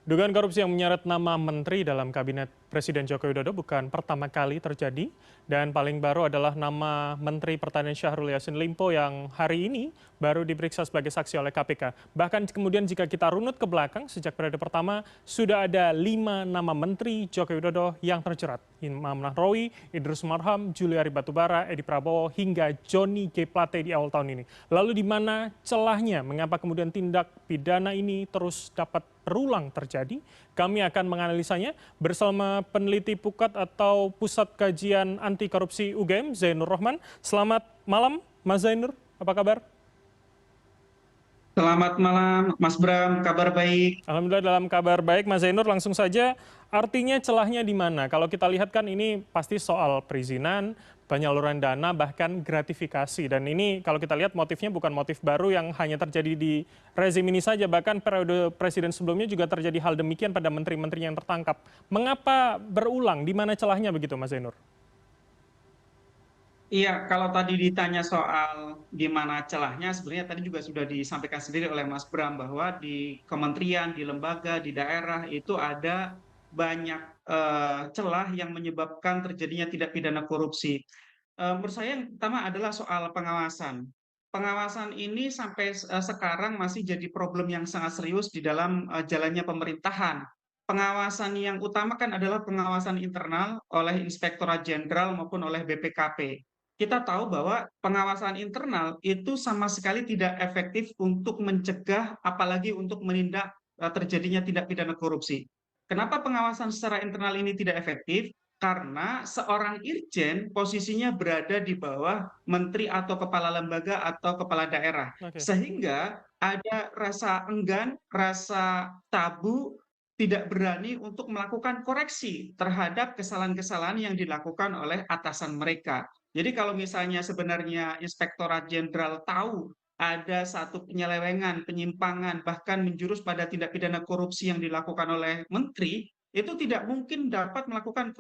Dugaan korupsi yang menyeret nama menteri dalam kabinet Presiden Joko Widodo bukan pertama kali terjadi dan paling baru adalah nama Menteri Pertanian Syahrul Yassin Limpo yang hari ini baru diperiksa sebagai saksi oleh KPK. Bahkan kemudian jika kita runut ke belakang sejak periode pertama sudah ada 5 nama Menteri Joko Widodo yang terjerat. Imam Nahrawi, Idrus Marham, Juliari Batubara, Edi Prabowo hingga Johnny G. Plate di awal tahun ini. Lalu di mana celahnya? Mengapa kemudian tindak pidana ini terus dapat berulang terjadi? Kami akan menganalisanya bersama peneliti PUKAT atau Pusat Kajian Anti Korupsi UGM, Zainur Rohman. Selamat malam, Mas Zainur. Apa kabar? Selamat malam, Mas Bram. Kabar baik? Alhamdulillah dalam kabar baik, Mas Zainur. Langsung saja, artinya celahnya di mana? Kalau kita lihat kan ini pasti soal perizinan, penyaluran dana, bahkan gratifikasi. Dan ini kalau kita lihat motifnya bukan motif baru yang hanya terjadi di rezim ini saja. Bahkan periode presiden sebelumnya juga terjadi hal demikian pada menteri-menteri yang tertangkap. Mengapa berulang? Di mana celahnya begitu, Mas Zainur? Iya, kalau tadi ditanya soal gimana celahnya, sebenarnya tadi juga sudah disampaikan sendiri oleh Mas Bram bahwa di kementerian, di lembaga, di daerah itu ada banyak celah yang menyebabkan terjadinya tindak pidana korupsi. Menurut saya yang pertama adalah soal pengawasan. Pengawasan ini sampai sekarang masih jadi problem yang sangat serius di dalam jalannya pemerintahan. Pengawasan yang utama kan adalah pengawasan internal oleh Inspektorat Jenderal maupun oleh BPKP. Kita tahu bahwa pengawasan internal itu sama sekali tidak efektif untuk mencegah, apalagi untuk menindak terjadinya tindak pidana korupsi. Kenapa pengawasan secara internal ini tidak efektif? Karena seorang irjen posisinya berada di bawah menteri atau kepala lembaga atau kepala daerah. Oke. Sehingga ada rasa enggan, rasa tabu, tidak berani untuk melakukan koreksi terhadap kesalahan-kesalahan yang dilakukan oleh atasan mereka. Jadi kalau misalnya sebenarnya Inspektorat Jenderal tahu ada satu penyelewengan, penyimpangan, bahkan menjurus pada tindak pidana korupsi yang dilakukan oleh menteri, itu tidak mungkin dapat melakukan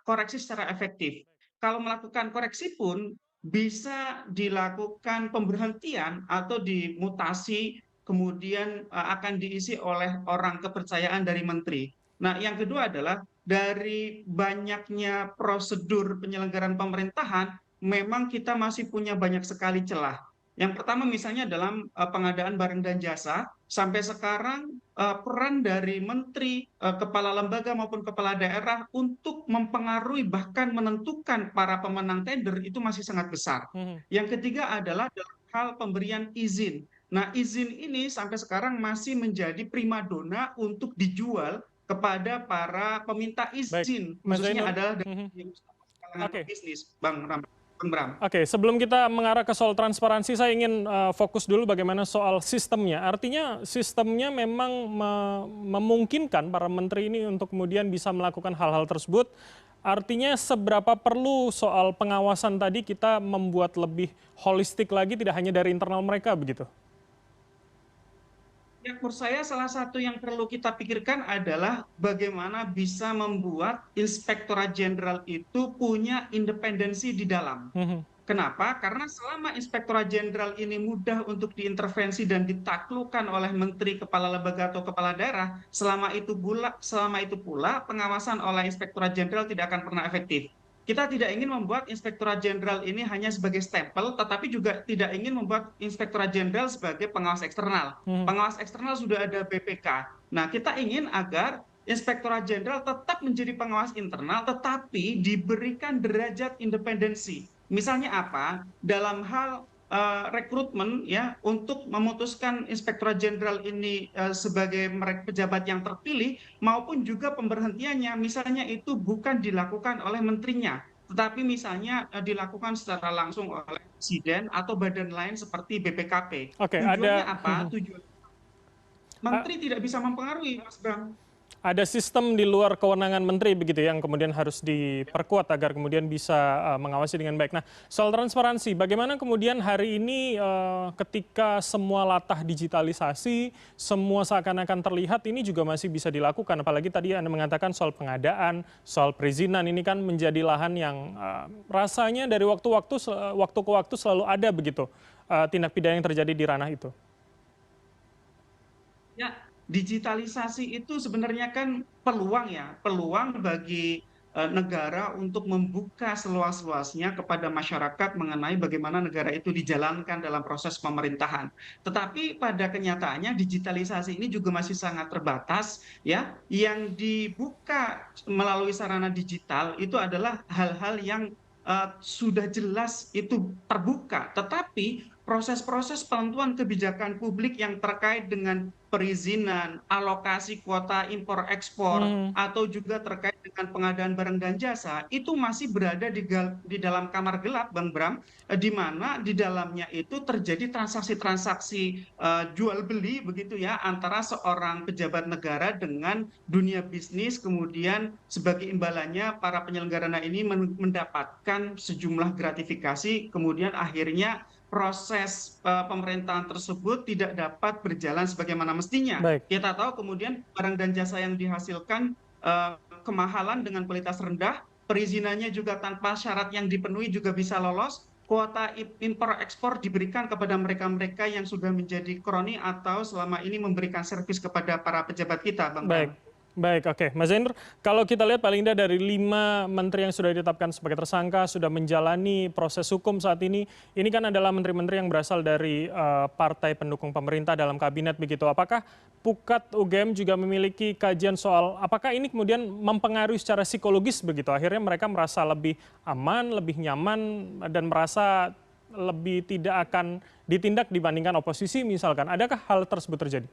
koreksi secara efektif. Kalau melakukan koreksi pun bisa dilakukan pemberhentian atau dimutasi, kemudian akan diisi oleh orang kepercayaan dari menteri. Nah, yang kedua adalah dari banyaknya prosedur penyelenggaraan pemerintahan, memang kita masih punya banyak sekali celah. Yang pertama misalnya dalam pengadaan barang dan jasa, sampai sekarang peran dari menteri, kepala lembaga maupun kepala daerah untuk mempengaruhi bahkan menentukan para pemenang tender itu masih sangat besar. Mhm. Yang ketiga adalah dalam hal pemberian izin. Nah, izin ini sampai sekarang masih menjadi primadona untuk dijual kepada para peminta Baik, izin, Mas khususnya Zainur. adalah Mhm. dari kalangan Oke. pebisnis, Bang Bram. Oke, sebelum kita mengarah ke soal transparansi, saya ingin fokus dulu bagaimana soal sistemnya. Artinya sistemnya memang memungkinkan para menteri ini untuk kemudian bisa melakukan hal-hal tersebut. Artinya seberapa perlu soal pengawasan tadi kita membuat lebih holistik lagi, tidak hanya dari internal mereka begitu? Ya, menurut saya salah satu yang perlu kita pikirkan adalah bagaimana bisa membuat Inspektorat Jenderal itu punya independensi di dalam. Mhm. Kenapa? Karena selama Inspektorat Jenderal ini mudah untuk diintervensi dan ditaklukkan oleh menteri, kepala lembaga atau kepala daerah, selama itu pula pengawasan oleh Inspektorat Jenderal tidak akan pernah efektif. Kita tidak ingin membuat Inspektorat Jenderal ini hanya sebagai stempel, tetapi juga tidak ingin membuat Inspektorat Jenderal sebagai pengawas eksternal. Mhm. Pengawas eksternal sudah ada BPK. Nah, kita ingin agar Inspektorat Jenderal tetap menjadi pengawas internal, tetapi diberikan derajat independensi. Misalnya apa? Dalam hal rekrutmen ya untuk memutuskan Inspektorat Jenderal ini sebagai pejabat yang terpilih maupun juga pemberhentiannya misalnya itu bukan dilakukan oleh menterinya tetapi misalnya dilakukan secara langsung oleh presiden atau badan lain seperti BPKP. Oke, Tujuannya ada apa? Tujuan menteri tidak bisa mempengaruhi, Mas Bram. Ada sistem di luar kewenangan menteri begitu yang kemudian harus diperkuat agar kemudian bisa mengawasi dengan baik. Nah, soal transparansi, bagaimana kemudian hari ini ketika semua latah digitalisasi, semua seakan-akan terlihat ini juga masih bisa dilakukan. Apalagi tadi Anda mengatakan soal pengadaan, soal perizinan ini kan menjadi lahan yang rasanya dari waktu ke waktu selalu ada begitu tindak pidana yang terjadi di ranah itu. Ya, digitalisasi itu sebenarnya kan peluang ya, peluang bagi negara untuk membuka seluas-luasnya kepada masyarakat mengenai bagaimana negara itu dijalankan dalam proses pemerintahan. Tetapi pada kenyataannya digitalisasi ini juga masih sangat terbatas ya. Yang dibuka melalui sarana digital itu adalah hal-hal yang sudah jelas itu terbuka, tetapi proses-proses penentuan kebijakan publik yang terkait dengan perizinan, alokasi kuota impor ekspor, Hmm, atau juga terkait dengan pengadaan barang dan jasa, itu masih berada di dalam kamar gelap, Bang Bram, di mana di dalamnya itu terjadi transaksi-transaksi jual beli begitu ya antara seorang pejabat negara dengan dunia bisnis, kemudian sebagai imbalannya para penyelenggara ini mendapatkan sejumlah gratifikasi, kemudian akhirnya proses pemerintahan tersebut tidak dapat berjalan sebagaimana mestinya. baik. Kita tahu kemudian barang dan jasa yang dihasilkan kemahalan dengan kualitas rendah, perizinannya juga tanpa syarat yang dipenuhi juga bisa lolos, kuota impor ekspor diberikan kepada mereka-mereka yang sudah menjadi kroni atau selama ini memberikan servis kepada para pejabat kita, Bang Baik, Bram. baik, oke. Mas Zainur, kalau kita lihat paling tidak dari 5 menteri yang sudah ditetapkan sebagai tersangka, sudah menjalani proses hukum saat ini kan adalah menteri-menteri yang berasal dari partai pendukung pemerintah dalam kabinet begitu. Apakah Pukat UGM juga memiliki kajian soal apakah ini kemudian mempengaruhi secara psikologis begitu? Akhirnya mereka merasa lebih aman, lebih nyaman, dan merasa lebih tidak akan ditindak dibandingkan oposisi misalkan. Adakah hal tersebut terjadi?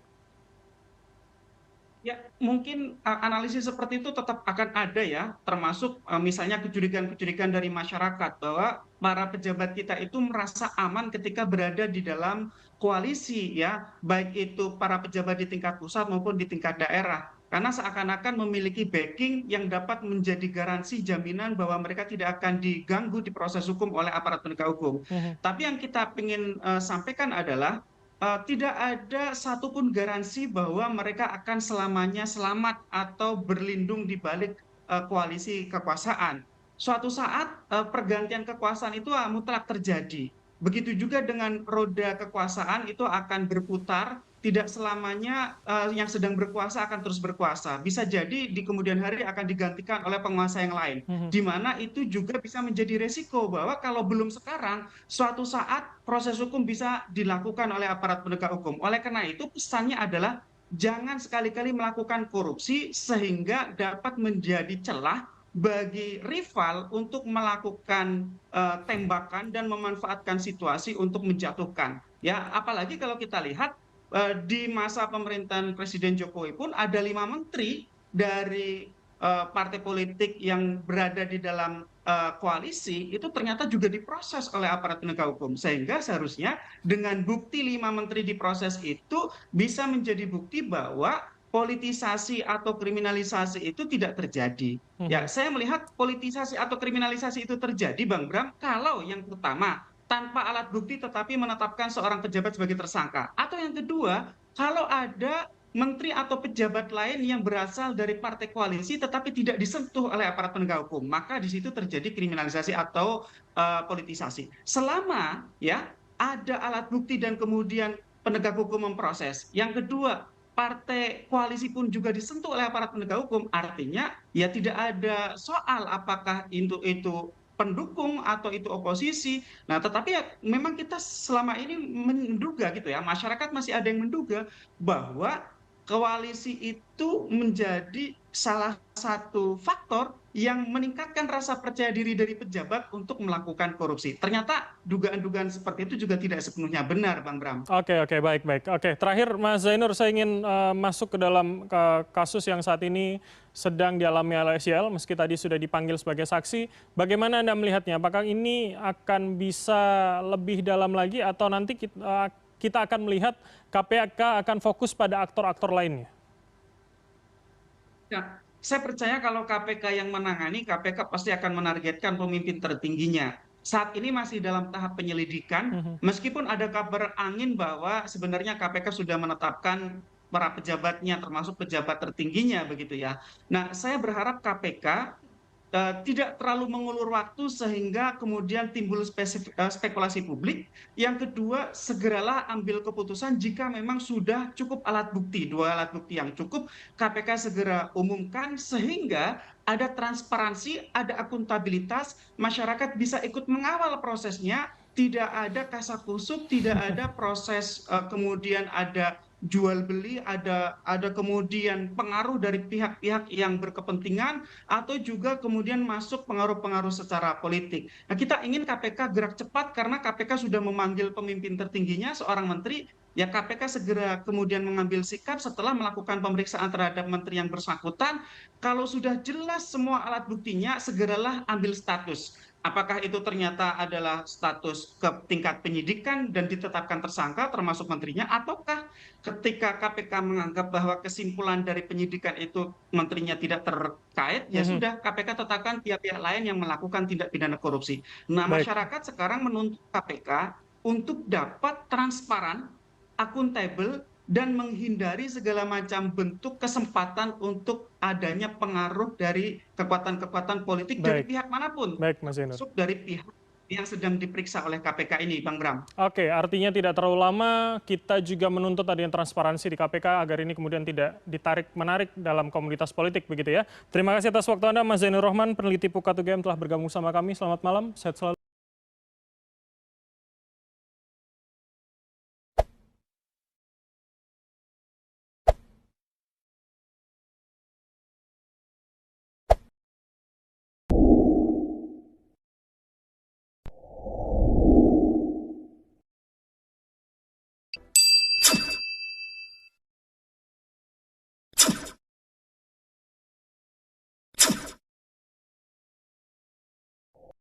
Ya, mungkin analisis seperti itu tetap akan ada ya, termasuk misalnya kecurigaan-kecurigaan dari masyarakat bahwa para pejabat kita itu merasa aman ketika berada di dalam koalisi ya, baik itu para pejabat di tingkat pusat maupun di tingkat daerah. Karena seakan-akan memiliki backing yang dapat menjadi garansi jaminan bahwa mereka tidak akan diganggu di proses hukum oleh aparat penegak hukum. Mhm. Tapi yang kita ingin sampaikan adalah tidak ada satupun garansi bahwa mereka akan selamanya selamat atau berlindung di balik koalisi kekuasaan. Suatu saat pergantian kekuasaan itu mutlak terjadi. Begitu juga dengan roda kekuasaan itu akan berputar, tidak selamanya yang sedang berkuasa akan terus berkuasa. Bisa jadi di kemudian hari akan digantikan oleh penguasa yang lain. Mhm. Di mana itu juga bisa menjadi resiko bahwa kalau belum sekarang, suatu saat proses hukum bisa dilakukan oleh aparat penegak hukum. Oleh karena itu, pesannya adalah jangan sekali-kali melakukan korupsi sehingga dapat menjadi celah bagi rival untuk melakukan tembakan dan memanfaatkan situasi untuk menjatuhkan. Ya, apalagi kalau kita lihat di masa pemerintahan Presiden Jokowi pun ada 5 menteri dari partai politik yang berada di dalam koalisi itu ternyata juga diproses oleh aparat penegak hukum, sehingga seharusnya dengan bukti 5 menteri diproses itu bisa menjadi bukti bahwa politisasi atau kriminalisasi itu tidak terjadi. Ya, Mhm. saya melihat politisasi atau kriminalisasi itu terjadi, Bang Bram, kalau yang pertama tanpa alat bukti tetapi menetapkan seorang pejabat sebagai tersangka, atau yang kedua kalau ada menteri atau pejabat lain yang berasal dari partai koalisi tetapi tidak disentuh oleh aparat penegak hukum, maka di situ terjadi kriminalisasi atau politisasi. Selama ya ada alat bukti dan kemudian penegak hukum memproses. Yang kedua, partai koalisi pun juga disentuh oleh aparat penegak hukum, artinya ya tidak ada soal apakah itu pendukung atau itu oposisi. Nah, tetapi ya memang kita selama ini menduga gitu ya, masyarakat masih ada yang menduga bahwa koalisi itu menjadi salah satu faktor yang meningkatkan rasa percaya diri dari pejabat untuk melakukan korupsi. Ternyata dugaan-dugaan seperti itu juga tidak sepenuhnya benar, Bang Bram. Oke, oke, baik, baik. Oke, terakhir Mas Zainur, saya ingin masuk ke dalam kasus yang saat ini sedang dialami oleh SYL, meski tadi sudah dipanggil sebagai saksi. Bagaimana Anda melihatnya? Apakah ini akan bisa lebih dalam lagi atau nanti kita akan melihat KPK akan fokus pada aktor-aktor lainnya? Ya, saya percaya kalau KPK yang menangani, KPK pasti akan menargetkan pemimpin tertingginya. Saat ini masih dalam tahap penyelidikan, Mhm. meskipun ada kabar angin bahwa sebenarnya KPK sudah menetapkan para pejabatnya, termasuk pejabat tertingginya begitu ya. Nah, saya berharap KPK tidak terlalu mengulur waktu sehingga kemudian timbul spekulasi publik. Yang kedua, segeralah ambil keputusan jika memang sudah cukup alat bukti, 2 alat bukti yang cukup, KPK segera umumkan sehingga ada transparansi, ada akuntabilitas, masyarakat bisa ikut mengawal prosesnya, tidak ada kasakusuk, tidak ada proses kemudian ada jual beli, ada kemudian pengaruh dari pihak-pihak yang berkepentingan atau juga kemudian masuk pengaruh-pengaruh secara politik. Nah, kita ingin KPK gerak cepat karena KPK sudah memanggil pemimpin tertingginya seorang menteri, ya KPK segera kemudian mengambil sikap setelah melakukan pemeriksaan terhadap menteri yang bersangkutan. Kalau sudah jelas semua alat buktinya, segeralah ambil status. Apakah itu ternyata adalah status ke tingkat penyidikan dan ditetapkan tersangka termasuk menterinya, ataukah ketika KPK menganggap bahwa kesimpulan dari penyidikan itu menterinya tidak terkait, ya Mhm. sudah KPK tetapkan pihak-pihak lain yang melakukan tindak pidana korupsi. Nah, Baik, masyarakat sekarang menuntut KPK untuk dapat transparan, akuntabel, dan menghindari segala macam bentuk kesempatan untuk adanya pengaruh dari kekuatan-kekuatan politik dari baik, pihak manapun, baik Mas Zainur. termasuk dari pihak yang sedang diperiksa oleh KPK ini, Bang Bram. Oke, artinya tidak terlalu lama, kita juga menuntut adanya transparansi di KPK agar ini kemudian tidak ditarik-menarik dalam komunitas politik, begitu ya. Terima kasih atas waktu Anda, Mas Zainur Rohman, peneliti Pukat UGM telah bergabung sama kami. Selamat malam, sehat selalu.